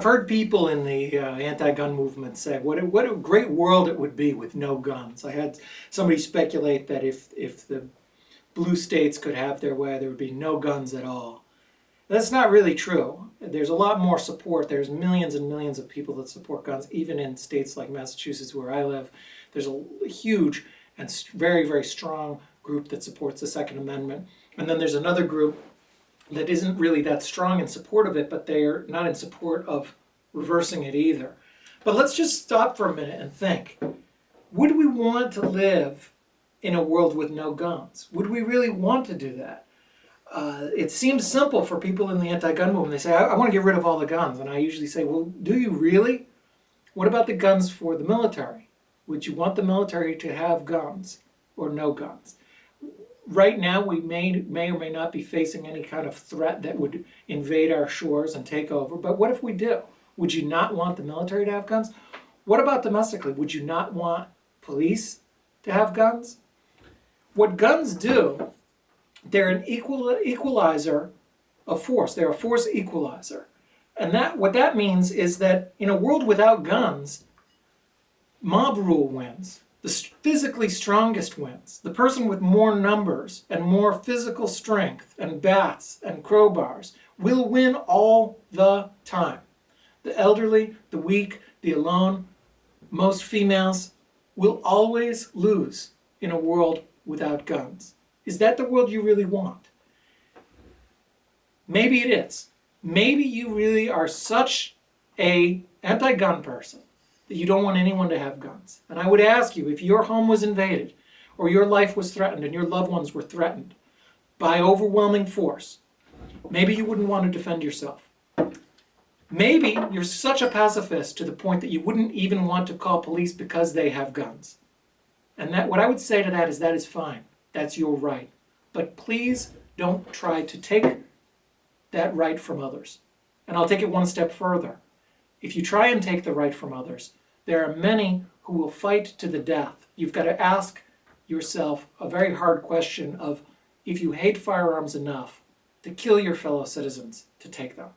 I've heard people in the anti-gun movement say, what a great world it would be with no guns. I had somebody speculate that if the blue states could have their way, there would be no guns at all. That's not really true. There's a lot more support. There's millions and millions of people that support guns, even in states like Massachusetts, where I live. There's a huge and very, very strong group that supports the Second Amendment. And then there's another group that isn't really that strong in support of it, but they're not in support of reversing it either. But let's just stop for a minute and think. Would we want to live in a world with no guns? Would we really want to do that? It seems simple for people in the anti-gun movement. They say, I want to get rid of all the guns. And I usually say, well, do you really? What about the guns for the military? Would you want the military to have guns or no guns? Right now, we may or may not be facing any kind of threat that would invade our shores and take over. But what if we do? Would you not want the military to have guns? What about domestically? Would you not want police to have guns? What guns do, they're an equalizer of force. They're a force equalizer. And what that means is that in a world without guns, mob rule wins. The physically strongest wins. The person with more numbers and more physical strength and bats and crowbars will win all the time. The elderly, the weak, the alone, most females will always lose in a world without guns. Is that the world you really want? Maybe it is. Maybe you really are such an anti-gun person that you don't want anyone to have guns. And I would ask you, if your home was invaded or your life was threatened and your loved ones were threatened by overwhelming force, maybe you wouldn't want to defend yourself. Maybe you're such a pacifist to the point that you wouldn't even want to call police because they have guns. And what I would say to that is fine. That's your right. But please don't try to take that right from others. And I'll take it one step further. If you try and take the right from others, there are many who will fight to the death. You've got to ask yourself a very hard question of if you hate firearms enough to kill your fellow citizens to take them.